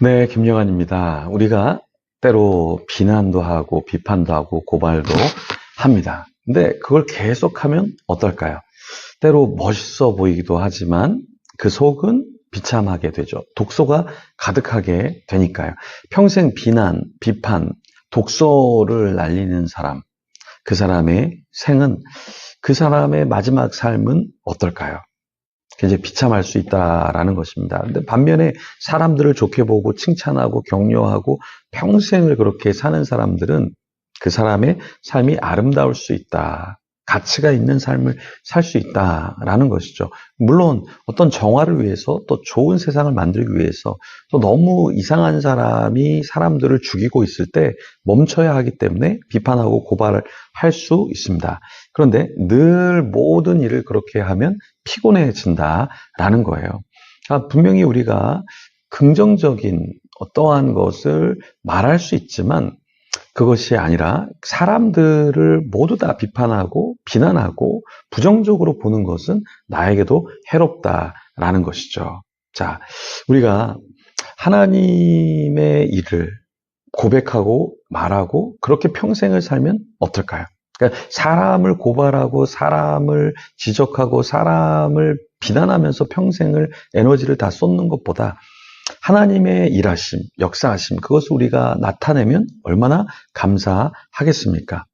네, 김영환입니다. 우리가 때로 비난도 하고 비판도 하고 고발도 합니다. 근데 그걸 계속하면 어떨까요? 때로 멋있어 보이기도 하지만 그 속은 비참하게 되죠. 독소가 가득하게 되니까요. 평생 비난, 비판, 독소를 날리는 사람, 그 사람의 생은, 그 사람의 마지막 삶은 어떨까요? 굉장히 비참할 수 있다라는 것입니다. 근데 반면에 사람들을 좋게 보고 칭찬하고 격려하고 평생을 그렇게 사는 사람들은 그 사람의 삶이 아름다울 수 있다. 가치가 있는 삶을 살 수 있다라는 것이죠. 물론 어떤 정화를 위해서 또 좋은 세상을 만들기 위해서 또 너무 이상한 사람이 사람들을 죽이고 있을 때 멈춰야 하기 때문에 비판하고 고발을 할 수 있습니다. 그런데 늘 모든 일을 그렇게 하면 피곤해진다라는 거예요. 분명히 우리가 긍정적인 어떠한 것을 말할 수 있지만 그것이 아니라 사람들을 모두 다 비판하고 비난하고 부정적으로 보는 것은 나에게도 해롭다라는 것이죠. 자, 우리가 하나님의 일을 고백하고 말하고 그렇게 평생을 살면 어떨까요? 그러니까 사람을 고발하고 사람을 지적하고 사람을 비난하면서 평생을 에너지를 다 쏟는 것보다 하나님의 일하심, 역사하심, 그것을 우리가 나타내면 얼마나 감사하겠습니까?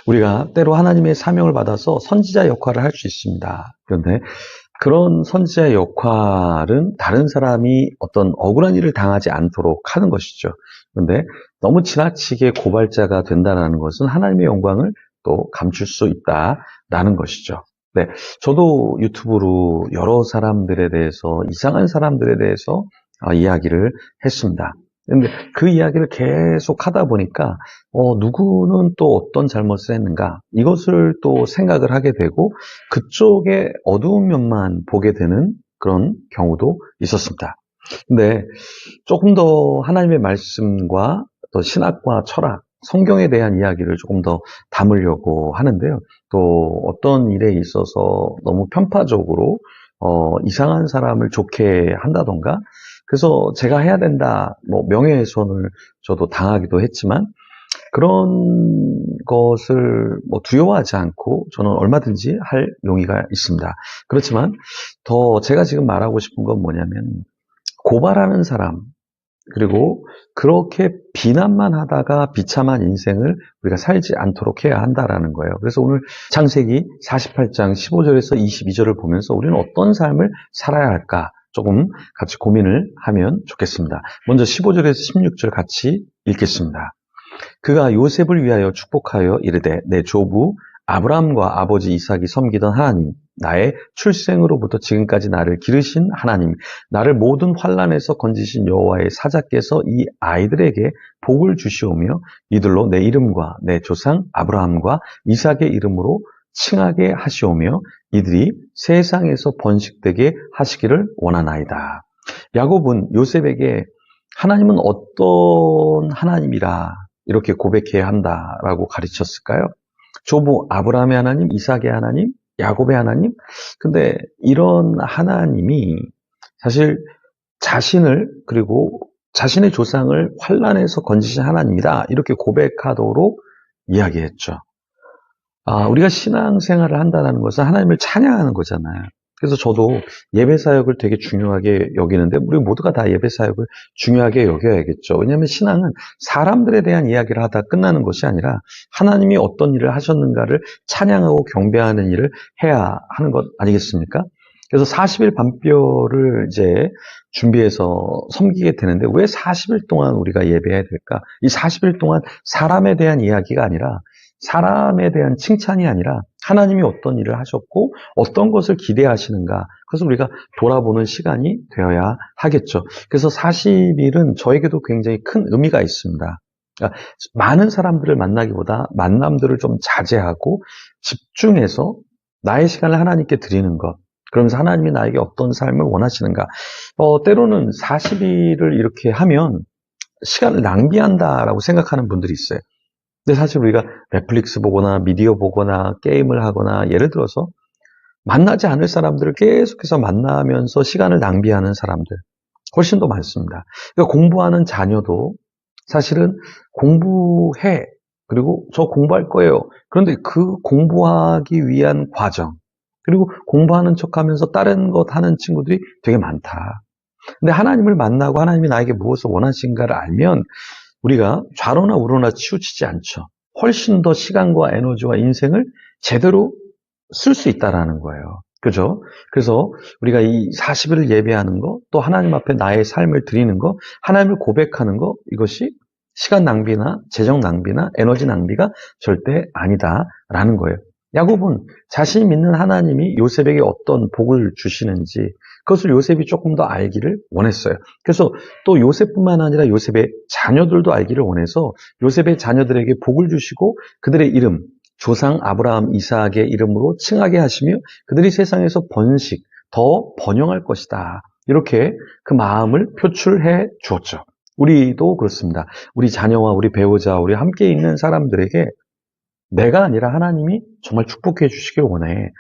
우리가 때로 하나님의 사명을 받아서 선지자 역할을 할 수 있습니다. 그런데 그런 선지자의 역할은 다른 사람이 어떤 억울한 일을 당하지 않도록 하는 것이죠. 그런데 너무 지나치게 고발자가 된다는 것은 하나님의 영광을 또 감출 수 있다라는 것이죠. 네, 저도 유튜브로 여러 사람들에 대해서, 이상한 사람들에 대해서 이야기를 했습니다. 근데 그 이야기를 계속 하다 보니까 누구는 또 어떤 잘못을 했는가 이것을 또 생각을 하게 되고 그쪽의 어두운 면만 보게 되는 그런 경우도 있었습니다. 근데 조금 더 하나님의 말씀과 또 신학과 철학, 성경에 대한 이야기를 조금 더 담으려고 하는데요. 또 어떤 일에 있어서 너무 편파적으로 이상한 사람을 좋게 한다던가 그래서 제가 해야 된다, 명예훼손을 저도 당하기도 했지만 그런 것을 두려워하지 않고 저는 얼마든지 할 용의가 있습니다. 그렇지만 더 제가 지금 말하고 싶은 건 뭐냐면 고발하는 사람 그리고 그렇게 비난만 하다가 비참한 인생을 우리가 살지 않도록 해야 한다라는 거예요. 그래서 오늘 창세기 48장 15절에서 22절을 보면서 우리는 어떤 삶을 살아야 할까 조금 같이 고민을 하면 좋겠습니다. 먼저 15절에서 16절 같이 읽겠습니다. 그가 요셉을 위하여 축복하여 이르되 내 조부 아브라함과 아버지 이삭이 섬기던 하나님, 나의 출생으로부터 지금까지 나를 기르신 하나님, 나를 모든 환난에서 건지신 여호와의 사자께서 이 아이들에게 복을 주시오며 이들로 내 이름과 내 조상 아브라함과 이삭의 이름으로 칭하게 하시오며 이들이 세상에서 번식되게 하시기를 원하나이다. 야곱은 요셉에게 하나님은 어떤 하나님이라 이렇게 고백해야 한다라고 가르쳤을까요? 조부 아브라함의 하나님, 이삭의 하나님, 야곱의 하나님. 근데 이런 하나님이 사실 자신을 그리고 자신의 조상을 환난에서 건지신 하나님이다 이렇게 고백하도록 이야기했죠. 우리가 신앙생활을 한다는 것은 하나님을 찬양하는 거잖아요. 그래서 저도 예배사역을 되게 중요하게 여기는데 우리 모두가 다 예배사역을 중요하게 여겨야겠죠. 왜냐하면 신앙은 사람들에 대한 이야기를 하다 끝나는 것이 아니라 하나님이 어떤 일을 하셨는가를 찬양하고 경배하는 일을 해야 하는 것 아니겠습니까? 그래서 40일 반뼈를 이제 준비해서 섬기게 되는데 왜 40일 동안 우리가 예배해야 될까? 이 40일 동안 사람에 대한 이야기가 아니라 사람에 대한 칭찬이 아니라 하나님이 어떤 일을 하셨고 어떤 것을 기대하시는가 그래서 우리가 돌아보는 시간이 되어야 하겠죠. 그래서 40일은 저에게도 굉장히 큰 의미가 있습니다. 그러니까 많은 사람들을 만나기보다 만남들을 좀 자제하고 집중해서 나의 시간을 하나님께 드리는 것 그러면서 하나님이 나에게 어떤 삶을 원하시는가 때로는 40일을 이렇게 하면 시간을 낭비한다라고 생각하는 분들이 있어요. 근데 사실 우리가 넷플릭스 보거나 미디어 보거나 게임을 하거나 예를 들어서 만나지 않을 사람들을 계속해서 만나면서 시간을 낭비하는 사람들 훨씬 더 많습니다. 그러니까 공부하는 자녀도 사실은 공부해. 그리고 저 공부할 거예요. 그런데 그 공부하기 위한 과정, 그리고 공부하는 척 하면서 다른 것 하는 친구들이 되게 많다. 근데 하나님을 만나고 하나님이 나에게 무엇을 원하신가를 알면 우리가 좌로나 우로나 치우치지 않죠. 훨씬 더 시간과 에너지와 인생을 제대로 쓸 수 있다라는 거예요. 그죠? 그래서 우리가 이 40일을 예배하는 거, 또 하나님 앞에 나의 삶을 드리는 거, 하나님을 고백하는 거, 이것이 시간 낭비나 재정 낭비나 에너지 낭비가 절대 아니다라는 거예요. 야곱은 자신이 믿는 하나님이 요셉에게 어떤 복을 주시는지 그것을 요셉이 조금 더 알기를 원했어요. 그래서 또 요셉뿐만 아니라 요셉의 자녀들도 알기를 원해서 요셉의 자녀들에게 복을 주시고 그들의 이름, 조상 아브라함, 이삭의 이름으로 칭하게 하시며 그들이 세상에서 번식, 더 번영할 것이다. 이렇게 그 마음을 표출해 주었죠. 우리도 그렇습니다. 우리 자녀와 우리 배우자, 우리 함께 있는 사람들에게 내가 아니라 하나님이 정말 축복해 주시길 원해.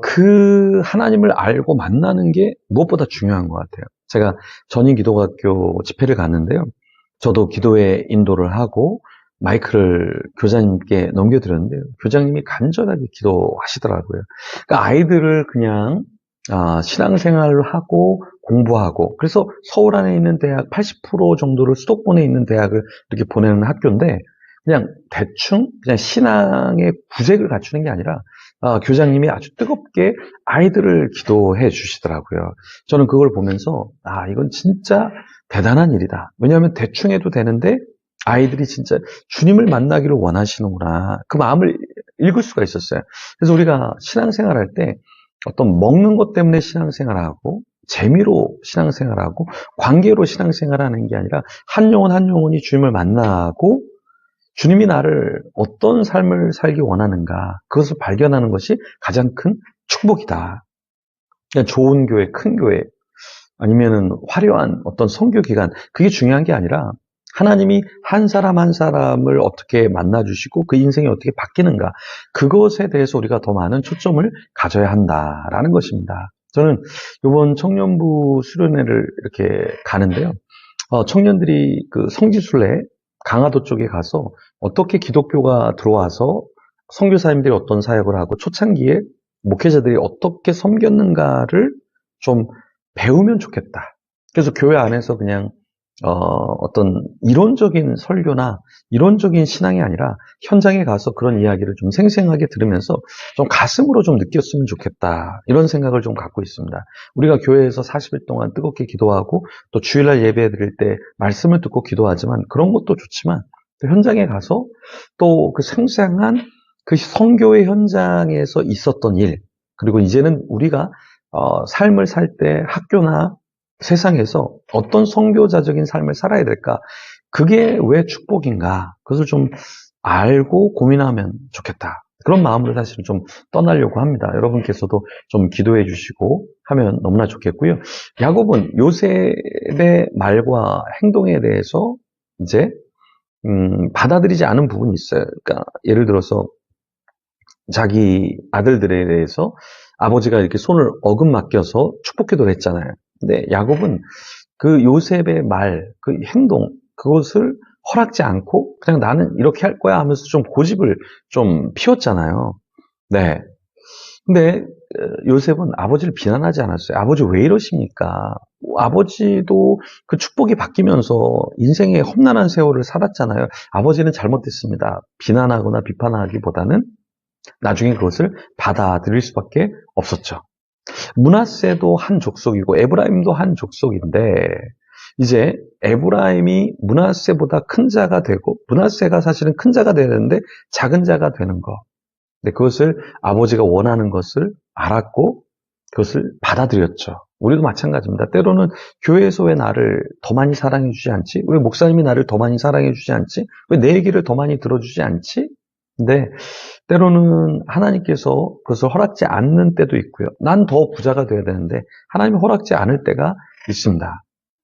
그 하나님을 알고 만나는 게 무엇보다 중요한 것 같아요. 제가 전인 기독학교 집회를 갔는데요. 저도 기도회 인도를 하고 마이크를 교장님께 넘겨드렸는데요. 교장님이 간절하게 기도하시더라고요. 그러니까 아이들을 그냥 신앙생활을 하고 공부하고 그래서 서울 안에 있는 대학 80% 정도를 수도권에 있는 대학을 이렇게 보내는 학교인데 그냥 대충 그냥 신앙의 구색을 갖추는 게 아니라 교장님이 아주 뜨겁게 아이들을 기도해 주시더라고요. 저는 그걸 보면서 이건 진짜 대단한 일이다. 왜냐하면 대충 해도 되는데 아이들이 진짜 주님을 만나기를 원하시는구나. 그 마음을 읽을 수가 있었어요. 그래서 우리가 신앙생활할 때 어떤 먹는 것 때문에 신앙생활하고 재미로 신앙생활하고 관계로 신앙생활하는 게 아니라 한 영혼 한 영혼이 주님을 만나고 주님이 나를 어떤 삶을 살기 원하는가 그것을 발견하는 것이 가장 큰 축복이다. 그냥 좋은 교회, 큰 교회 아니면은 화려한 어떤 선교 기간 그게 중요한 게 아니라 하나님이 한 사람 한 사람을 어떻게 만나주시고 그 인생이 어떻게 바뀌는가 그것에 대해서 우리가 더 많은 초점을 가져야 한다라는 것입니다. 저는 이번 청년부 수련회를 이렇게 가는데요. 청년들이 그 성지순례 강화도 쪽에 가서 어떻게 기독교가 들어와서 선교사님들이 어떤 사역을 하고 초창기에 목회자들이 어떻게 섬겼는가를 좀 배우면 좋겠다. 그래서 교회 안에서 그냥 어떤 이론적인 설교나 이론적인 신앙이 아니라 현장에 가서 그런 이야기를 좀 생생하게 들으면서 좀 가슴으로 좀 느꼈으면 좋겠다. 이런 생각을 좀 갖고 있습니다. 우리가 교회에서 40일 동안 뜨겁게 기도하고 또 주일날 예배 드릴 때 말씀을 듣고 기도하지만 그런 것도 좋지만 또 현장에 가서 또 그 생생한 그 선교의 현장에서 있었던 일 그리고 이제는 우리가 삶을 살 때 학교나 세상에서 어떤 선교자적인 삶을 살아야 될까? 그게 왜 축복인가? 그것을 좀 알고 고민하면 좋겠다. 그런 마음으로 사실은 좀 떠나려고 합니다. 여러분께서도 좀 기도해 주시고 하면 너무나 좋겠고요. 야곱은 요셉의 말과 행동에 대해서 이제 받아들이지 않은 부분이 있어요. 그러니까 예를 들어서 자기 아들들에 대해서 아버지가 이렇게 손을 어금 맡겨서 축복기도를 했잖아요. 근데 야곱은 그 요셉의 말, 그 행동, 그것을 허락지 않고 그냥 나는 이렇게 할 거야 하면서 좀 고집을 좀 피웠잖아요. 네. 근데 요셉은 아버지를 비난하지 않았어요. 아버지 왜 이러십니까? 아버지도 그 축복이 바뀌면서 인생의 험난한 세월을 살았잖아요. 아버지는 잘못했습니다. 비난하거나 비판하기보다는 나중에 그것을 받아들일 수밖에 없었죠. 므낫세도 한 족속이고 에브라임도 한 족속인데 이제 에브라임이 므낫세보다 큰 자가 되고 므낫세가 사실은 큰 자가 되는데 작은 자가 되는 거. 근데 그것을 아버지가 원하는 것을 알았고 그것을 받아들였죠. 우리도 마찬가지입니다. 때로는 교회에서 왜 나를 더 많이 사랑해 주지 않지? 왜 목사님이 나를 더 많이 사랑해 주지 않지? 왜 내 얘기를 더 많이 들어주지 않지? 근데 때로는 하나님께서 그것을 허락지 않는 때도 있고요. 난 더 부자가 돼야 되는데 하나님이 허락지 않을 때가 있습니다.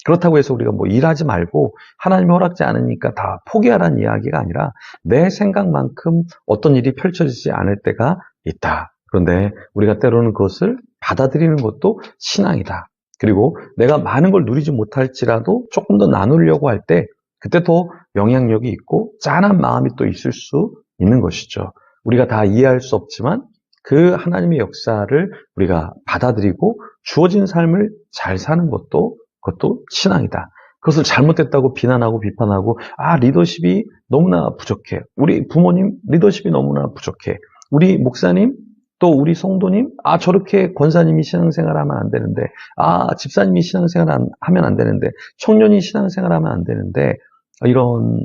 그렇다고 해서 우리가 뭐 일하지 말고 하나님이 허락지 않으니까 다 포기하라는 이야기가 아니라 내 생각만큼 어떤 일이 펼쳐지지 않을 때가 있다. 그런데 우리가 때로는 그것을 받아들이는 것도 신앙이다. 그리고 내가 많은 걸 누리지 못할지라도 조금 더 나누려고 할 때 그때 더 영향력이 있고 짠한 마음이 또 있을 수 있는 것이죠. 우리가 다 이해할 수 없지만 그 하나님의 역사를 우리가 받아들이고 주어진 삶을 잘 사는 그것도 신앙이다. 그것을 잘못됐다고 비난하고 비판하고 리더십이 너무나 부족해. 우리 부모님 리더십이 너무나 부족해. 우리 목사님 또 우리 성도님 저렇게 권사님이 신앙생활하면 안 되는데 집사님이 신앙생활 하면 안 되는데 청년이 신앙생활하면 안 되는데 이런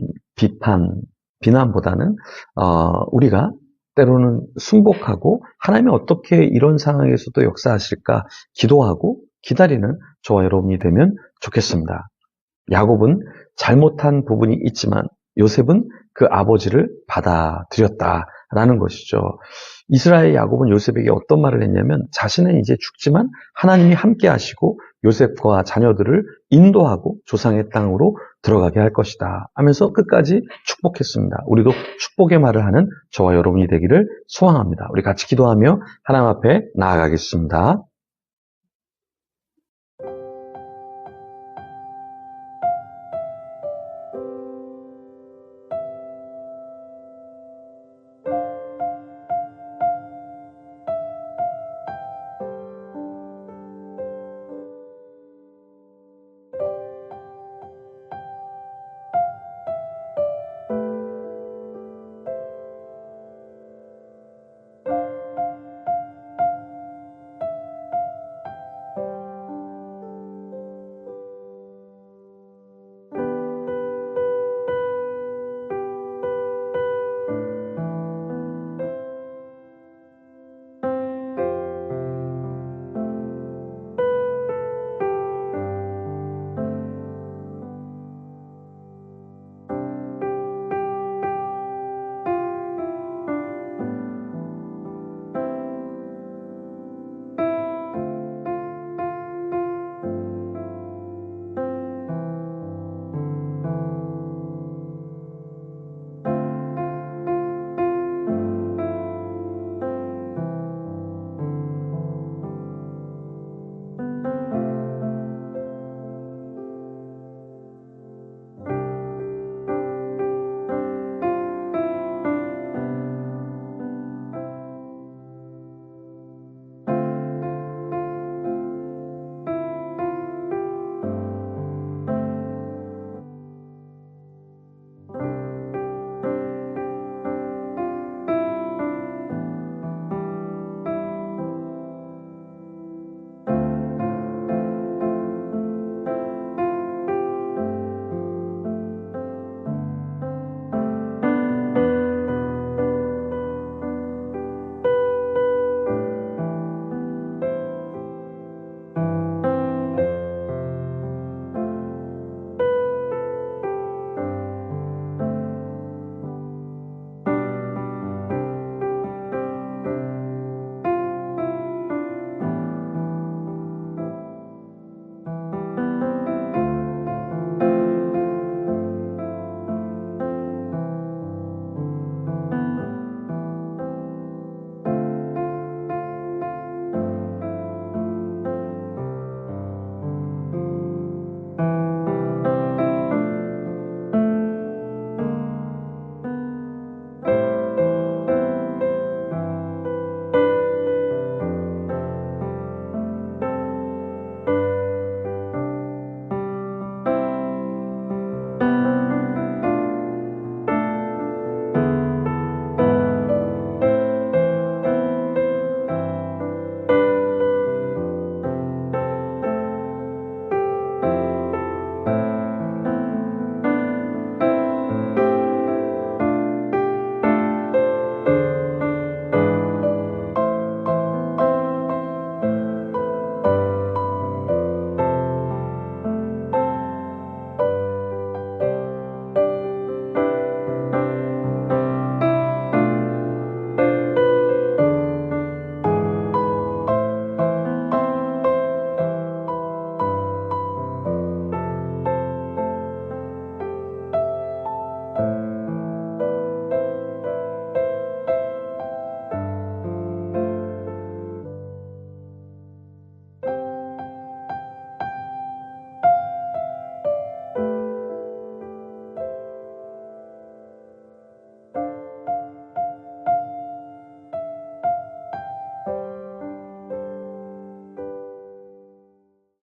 비난보다는 우리가 때로는 순복하고 하나님이 어떻게 이런 상황에서도 역사하실까 기도하고 기다리는 저와 여러분이 되면 좋겠습니다. 야곱은 잘못한 부분이 있지만 요셉은 그 아버지를 받아들였다라는 것이죠. 이스라엘 야곱은 요셉에게 어떤 말을 했냐면 자신은 이제 죽지만 하나님이 함께 하시고 요셉과 자녀들을 인도하고 조상의 땅으로 들어가게 할 것이다 하면서 끝까지 축복했습니다. 우리도 축복의 말을 하는 저와 여러분이 되기를 소망합니다. 우리 같이 기도하며 하나님 앞에 나아가겠습니다.